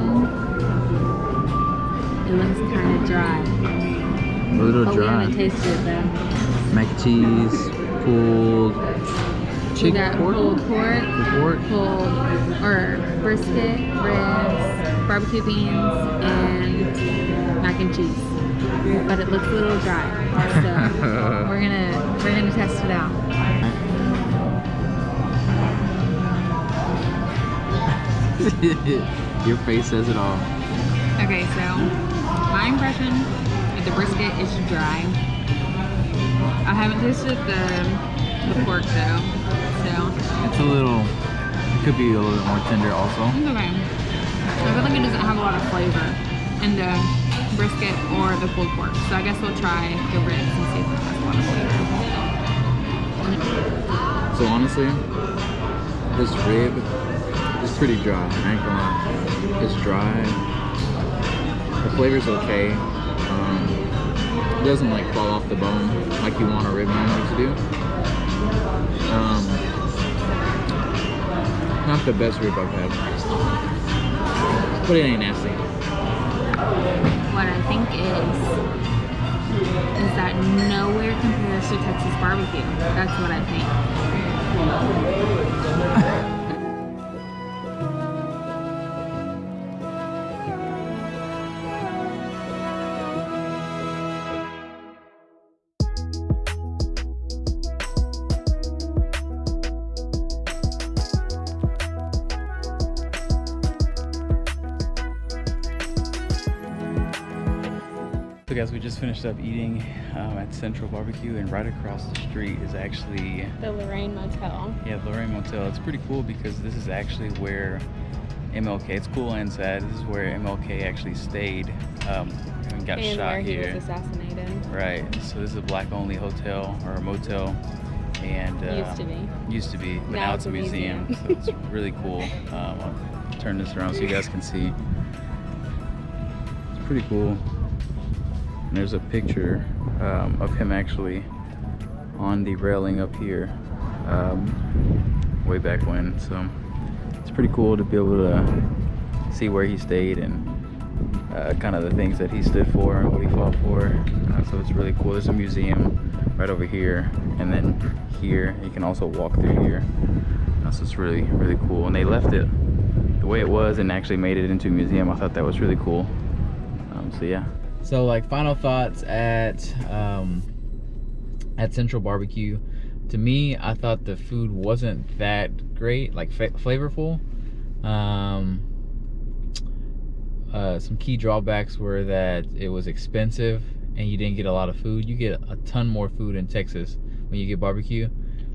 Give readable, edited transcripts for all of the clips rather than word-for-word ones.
impression, it looks kind of dry. A little but dry. We haven't tasted it though. Mac and cheese, pulled We got pulled pork, pulled or brisket, ribs, barbecue beans, and mac and cheese. But it looks a little dry, so we're gonna test it out. Your face says it all. Okay, so my impression of the brisket is dry. I haven't tasted the pork though, so It's a little, it could be a little bit more tender also. it's okay. I feel like it doesn't have a lot of flavor in the brisket or the pulled pork, so I guess we'll try the ribs and see if it has a lot of flavor. So honestly, this rib is pretty dry. I ain't gonna lie. It's dry. The flavor's okay. It doesn't like fall off the bone like you want a rib normally to do. Not the best rib I've had, but it ain't nasty. What I think is that nowhere compares to Texas barbecue. That's what I think. So guys, we just finished up eating at Central Barbecue, and right across the street is actually The Lorraine Motel. the Lorraine Motel. It's pretty cool because this is actually where MLK, it's cool and sad, this is where MLK actually stayed and got And shot where here. he was assassinated. Right, so this is a black only hotel or a motel, and used to be, but now it's a museum. So it's really cool. I'll turn this around so you guys can see. It's pretty cool. And there's a picture of him actually on the railing up here way back when. So it's pretty cool to be able to see where he stayed and kind of the things that he stood for and what he fought for. So it's really cool. There's a museum right over here, and then here you can also walk through here. So it's really, really cool. And they left it the way it was and actually made it into a museum. I thought that was really cool. So yeah. So like final thoughts at Central Barbecue. To me, I thought the food wasn't that great, like flavorful. Some key drawbacks were that it was expensive and you didn't get a lot of food. You get a ton more food in Texas when you get barbecue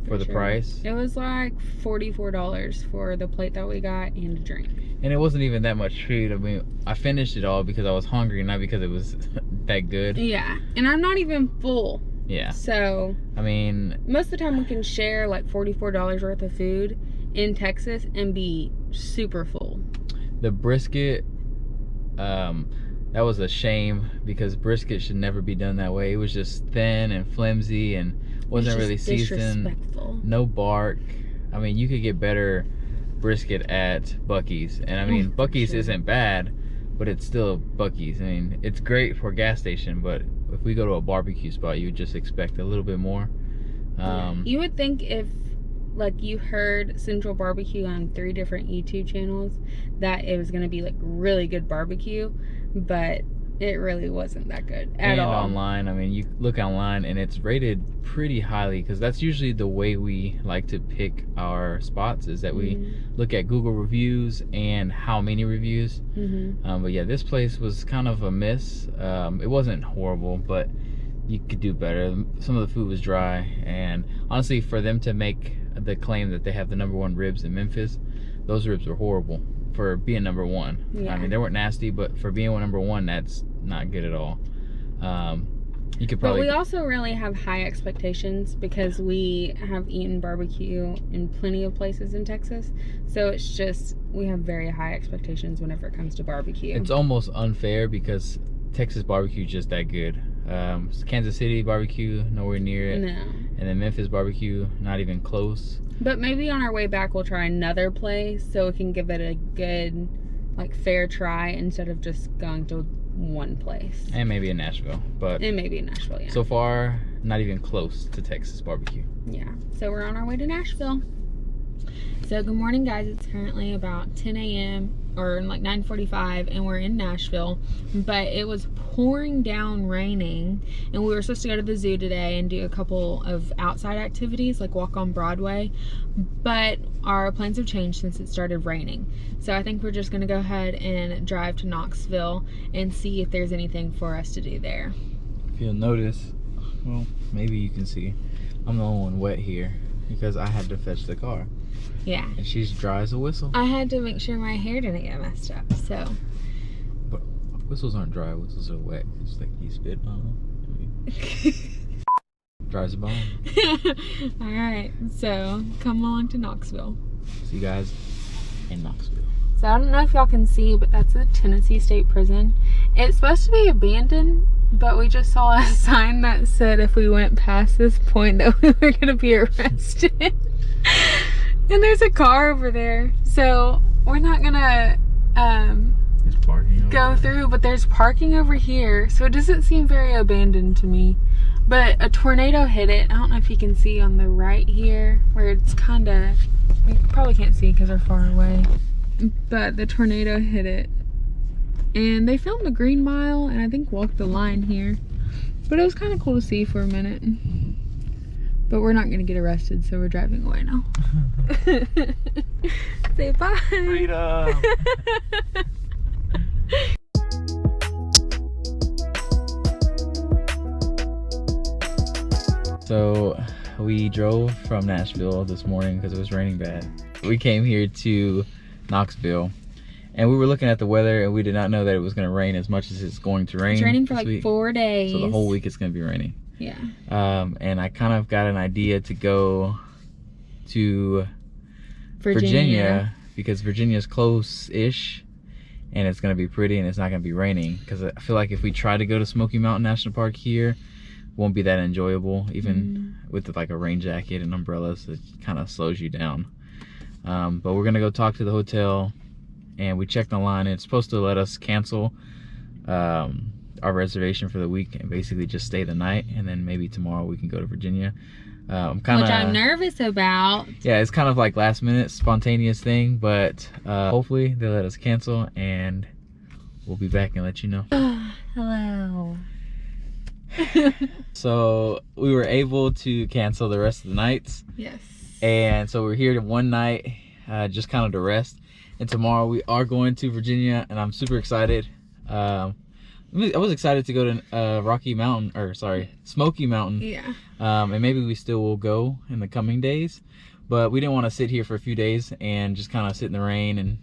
for the price. It was like $44 for the plate that we got and a drink. And it wasn't even that much food. I mean, I finished it all because I was hungry, not because it was that good. Yeah, and I'm not even full. Yeah. So, I mean, most of the time we can share like $44 worth of food in Texas and be super full. The brisket, that was a shame because brisket should never be done that way. It was just thin and flimsy and wasn't really seasoned. Disrespectful. No bark. I mean, you could get better brisket at Buc-ee's, and I mean, Buc-ee's isn't bad, but it's still Buc-ee's. I mean, it's great for a gas station, but if we go to a barbecue spot, you would just expect a little bit more. You would think if like you heard Central Barbecue on 3 different YouTube channels that it was going to be like really good barbecue, but it really wasn't that good at all. And online, I mean, you look online and it's rated pretty highly because that's usually the way we like to pick our spots, is that we look at Google reviews and how many reviews. But yeah, this place was kind of a miss. It wasn't horrible, but you could do better. Some of the food was dry, and honestly, for them to make the claim that they have the #1 ribs in Memphis, those ribs were horrible for being #1. Yeah. I mean, they weren't nasty, but for being #1, that's not good at all. You could probably. But we also really have high expectations because we have eaten barbecue in plenty of places in Texas. So it's just, we have very high expectations whenever it comes to barbecue. It's almost unfair because Texas barbecue is just that good. Kansas City barbecue, nowhere near it. No. And then Memphis barbecue, not even close. But maybe on our way back we'll try another place so we can give it a good like fair try instead of just going to one place. And maybe in Nashville, but And maybe in Nashville, yeah. so far not even close to Texas barbecue. Yeah, so we're on our way to Nashville. So good morning, guys. It's currently about 10 a.m. or like 9:45, and we're in Nashville. But it was pouring down raining, and we were supposed to go to the zoo today and do a couple of outside activities like walk on Broadway, but our plans have changed since it started raining. So I think we're just gonna go ahead and drive to Knoxville and see if there's anything for us to do there. If you'll notice, well, maybe you can see, I'm the only one wet here because I had to fetch the car. Yeah. And she's dry as a whistle. I had to make sure my hair didn't get messed up, so. But whistles aren't dry, whistles are wet. It's like you spit on them. Dry as a bone. Alright, so come along to Knoxville. See you guys in Knoxville. So I don't know if y'all can see, but that's the Tennessee State Prison. It's supposed to be abandoned, but we just saw a sign that said if we went past this point that we were going to be arrested. And there's a car over there, so we're not gonna go through, but there's parking over here, so it doesn't seem very abandoned to me. But a tornado hit it. I don't know if you can see on the right here, where it's kind of, we probably can't see because they're far away, but the tornado hit it. And they filmed the Green Mile and I think walked the line here, but it was kind of cool to see for a minute. But we're not gonna get arrested, so we're driving away now. Say bye. Freedom. So we drove from Nashville this morning because it was raining bad. We came here to Knoxville, and we were looking at the weather, and we did not know that it was going to rain as much as it's going to rain. It's raining for this like week. 4 days. So the whole week it's going to be raining. Yeah. And I kind of got an idea to go to Virginia because Virginia's close-ish, and it's going to be pretty, and it's not going to be raining. Because I feel like if we try to go to Smoky Mountain National Park here, it won't be that enjoyable, even with like a rain jacket and umbrellas. It kind of slows you down. But we're going to go talk to the hotel, and we checked online, and it's supposed to let us cancel our reservation for the week and basically just stay the night, and then maybe tomorrow we can go to Virginia. Which I'm nervous about. Yeah, it's kind of like last minute spontaneous thing, but hopefully they let us cancel, and we'll be back and let you know. Hello. So we were able to cancel the rest of the nights. Yes. And so we're here to one night, just kind of to rest. And tomorrow we are going to Virginia, and I'm super excited. I was excited to go to Smoky Mountain. Yeah. And maybe we still will go in the coming days, but we didn't want to sit here for a few days and just kind of sit in the rain and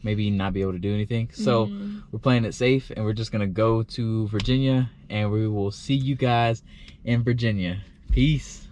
maybe not be able to do anything. So we're playing it safe, and we're just gonna go to Virginia, and we will see you guys in Virginia. Peace.